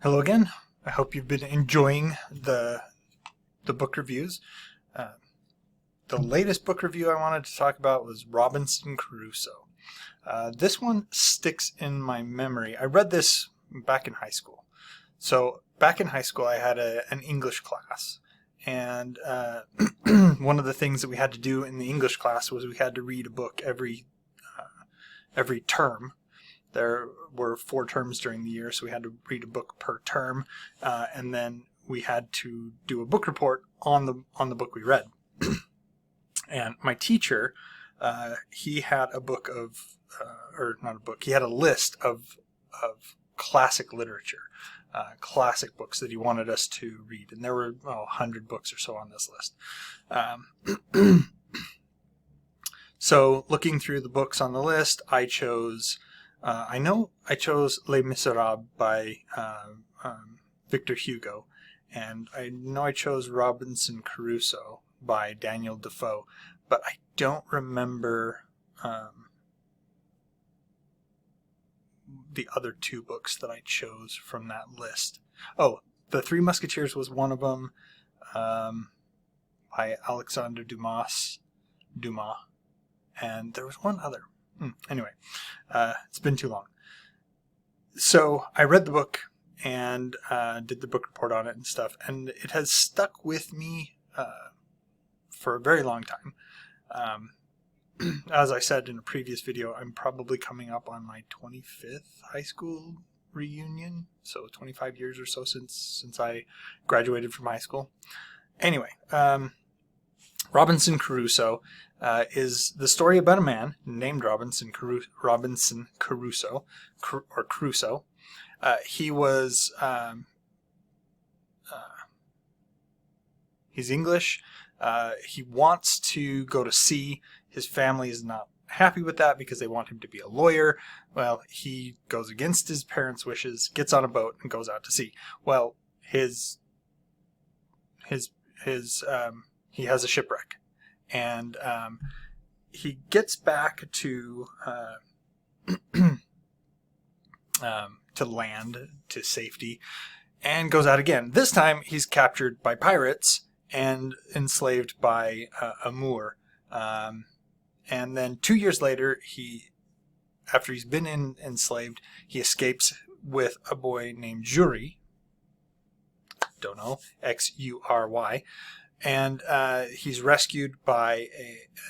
Hello again. I hope you've been enjoying the book reviews. Uh, the latest book review I wanted to talk about was Robinson Crusoe. This one sticks in my memory. I read this back in high school. So back in high school I had an English class, and one of the things that we had to do in the English class was we had to read a book every term. There were 4 terms during the year, so we had to read a book per term, and then we had to do a book report on the book we read. And my teacher, he had a book of, or not a book, he had a list of classic literature, classic books that he wanted us to read, and there were 100 books or so on this list. So looking through the books on the list, I chose... I chose Les Miserables by Victor Hugo, and I know I chose Robinson Crusoe by Daniel DeFoe, but I don't remember the other 2 books that I chose from that list. Oh, The Three Musketeers was one of them, by Alexandre Dumas, and there was one other. Anyway, it's been too long. So I read the book and did the book report on it and stuff, and it has stuck with me for a very long time. As I said in a previous video, I'm probably coming up on my 25th high school reunion, so 25 years or so since I graduated from high school. Anyway, Robinson Crusoe is the story about a man named Robinson Crusoe, or Crusoe. He was he's English. He wants to go to sea. His family is not happy with that because they want him to be a lawyer. Well, he goes against his parents' wishes, gets on a boat, and goes out to sea. Well, he has a shipwreck, and he gets back to land, to safety, and goes out again. This time he's captured by pirates and enslaved by a Moor. And then 2 years later, after he's been enslaved, he escapes with a boy named Jury. Don't know, Xury. And he's rescued by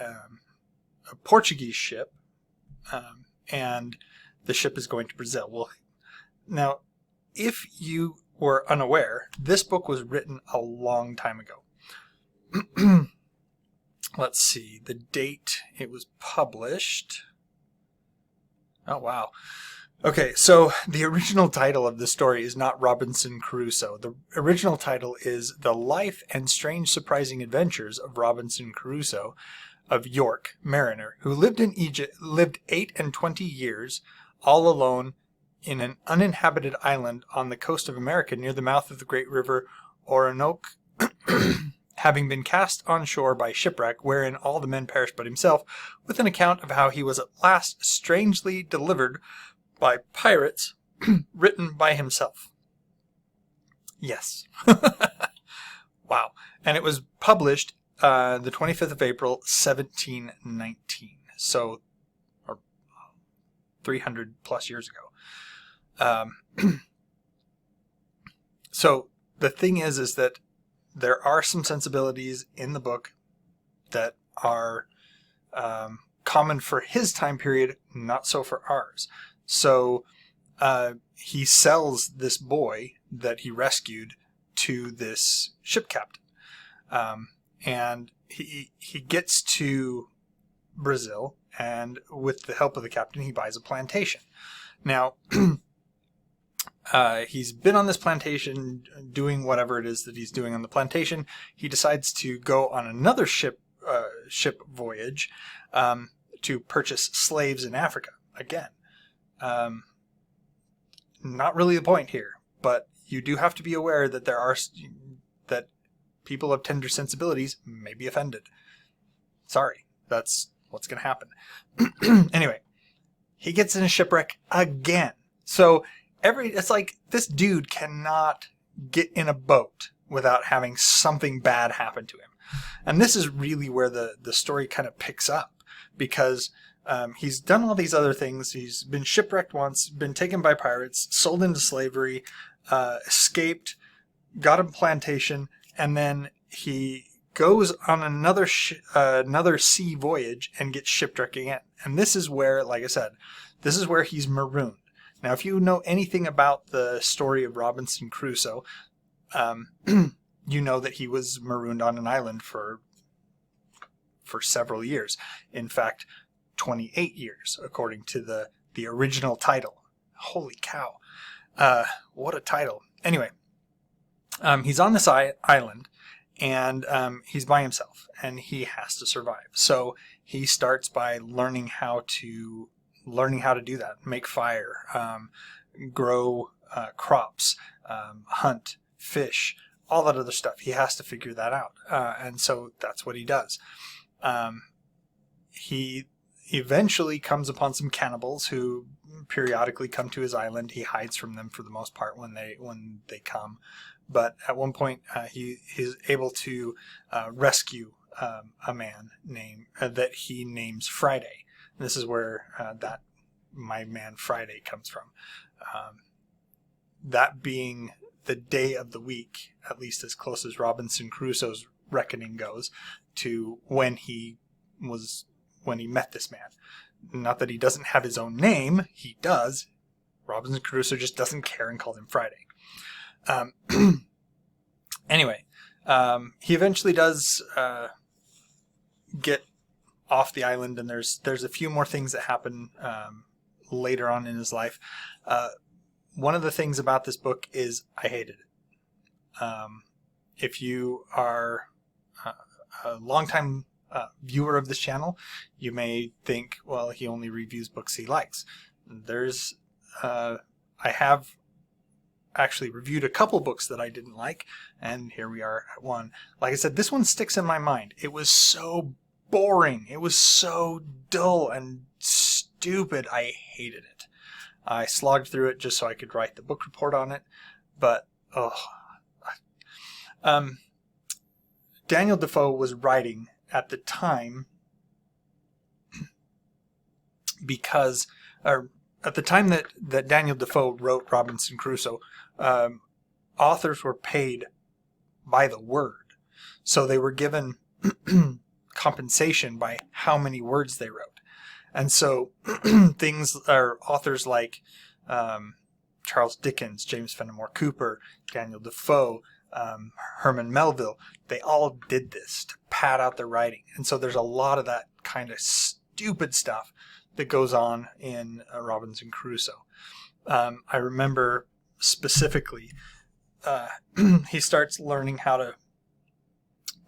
a Portuguese ship, and the ship is going to Brazil. Well, now, if you were unaware, this book was written a long time ago. Let's see, the date it was published. Oh, wow. Okay, so the original title of the story is not Robinson Crusoe. The original title is The Life and Strange Surprising Adventures of Robinson Crusoe of York, Mariner, who lived in Egypt, lived 28 years, all alone in an uninhabited island on the coast of America near the mouth of the great river Orinoco, having been cast on shore by shipwreck, wherein all the men perished but himself, with an account of how he was at last strangely delivered by pirates, written by himself. Yes. Wow. And it was published the 25th of April, 1719. So, or 300 plus years ago. So the thing is that there are some sensibilities in the book that are common for his time period, not so for ours. So he sells this boy that he rescued to this ship captain. And he gets to Brazil, and with the help of the captain, he buys a plantation. Now, he's been on this plantation doing whatever it is that he's doing on the plantation. He decides to go on another ship voyage to purchase slaves in Africa again. Not really the point here, but you do have to be aware that that people of tender sensibilities may be offended. Sorry, that's what's going to happen. Anyway, he gets in a shipwreck again. So it's like this dude cannot get in a boat without having something bad happen to him. And this is really where the story kind of picks up, because he's done all these other things. He's been shipwrecked once, been taken by pirates, sold into slavery, escaped, got a plantation, and then he goes on another sea voyage and gets shipwrecked again. And this is where, like I said, this is where he's marooned. Now, if you know anything about the story of Robinson Crusoe, you know that he was marooned on an island for several years. In fact, 28 years, according to the original title. Holy cow. What a title. Anyway, he's on this island, and he's by himself, and he has to survive. So he starts by learning how to do that, make fire, grow crops, hunt, fish, all that other stuff. He has to figure that out. And so that's what he does. He eventually comes upon some cannibals who periodically come to his island. He hides from them for the most part when they come. But at one point, he is able to rescue a man that he names Friday. And this is where that my man Friday comes from. That being the day of the week, at least as close as Robinson Crusoe's reckoning goes, to when he met this man. Not that he doesn't have his own name, he does. Robinson Crusoe just doesn't care and calls him Friday. Anyway, he eventually does get off the island, and there's a few more things that happen later on in his life. One of the things about this book is I hated it. If you are a longtime viewer of this channel, you may think, well, he only reviews books he likes. I have actually reviewed a couple books that I didn't like, and here we are at one. Like I said, this one sticks in my mind. It was so boring. It was so dull and stupid. I hated it. I slogged through it just so I could write the book report on it. But, Daniel DeFoe was writing at the time at the time that Daniel DeFoe wrote Robinson Crusoe, authors were paid by the word. So they were given compensation by how many words they wrote. And so authors like Charles Dickens, James Fenimore Cooper, Daniel DeFoe, Herman Melville, they all did this to pad out their writing. And so there's a lot of that kind of stupid stuff that goes on in Robinson Crusoe. I remember specifically, he starts learning how to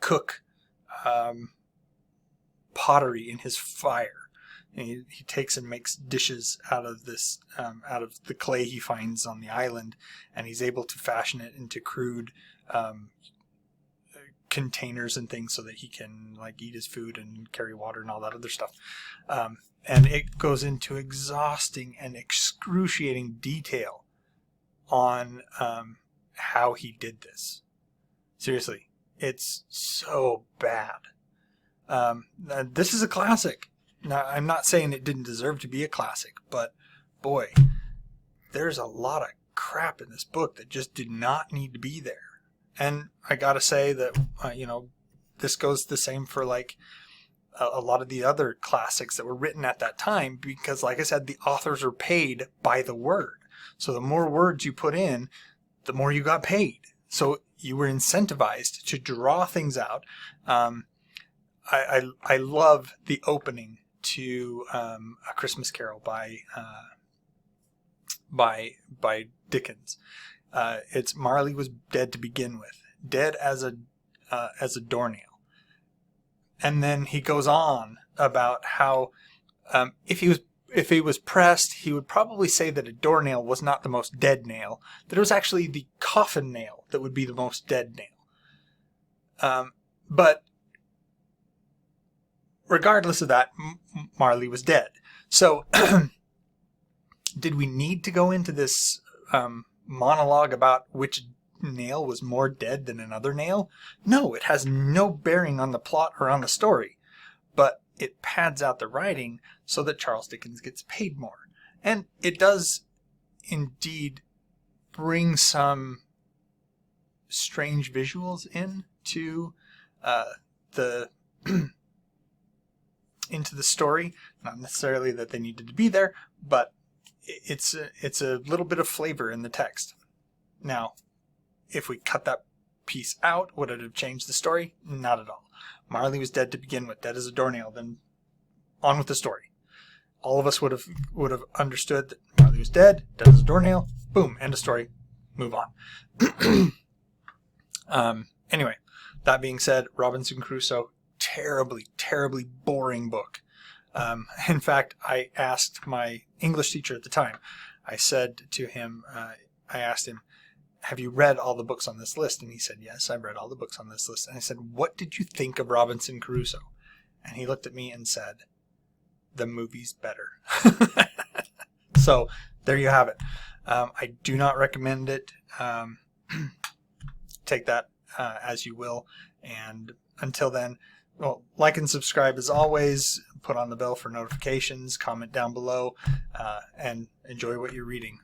cook pottery in his fire. And he takes and makes dishes out of the clay he finds on the island, and he's able to fashion it into crude containers and things so that he can eat his food and carry water and all that other stuff. And it goes into exhausting and excruciating detail on how he did this. Seriously, it's so bad. This is a classic. Now, I'm not saying it didn't deserve to be a classic, but boy, there's a lot of crap in this book that just did not need to be there. And I gotta say that, this goes the same for a lot of the other classics that were written at that time, because like I said, the authors are paid by the word. So the more words you put in, the more you got paid. So you were incentivized to draw things out. I love the opening to A Christmas Carol by Dickens. It's Marley was dead to begin with, dead as a doornail. And then he goes on about how if he was pressed, he would probably say that a doornail was not the most dead nail, that it was actually the coffin nail that would be the most dead nail. But regardless of that, Marley was dead. So did we need to go into this monologue about which nail was more dead than another nail. No, it has no bearing on the plot or on the story, but it pads out the writing so that Charles Dickens gets paid more. And it does indeed bring some strange visuals into the into the story. Not necessarily that they needed to be there, but it's a little bit of flavor in the text. Now, if we cut that piece out, would it have changed the story? Not at all. Marley was dead to begin with, dead as a doornail, then on with the story. All of us would have understood that Marley was dead as a doornail, boom, end of story, move on. Anyway, that being said, Robinson Crusoe, terribly, terribly boring book. In fact, I asked my English teacher at the time, I said to him, I asked him, have you read all the books on this list? And he said, yes, I've read all the books on this list. And I said, what did you think of Robinson Crusoe? And he looked at me and said, the movie's better. So there you have it. I do not recommend it. Take that as you will. And until then, well, like and subscribe as always. Put on the bell for notifications. Comment down below. And enjoy what you're reading.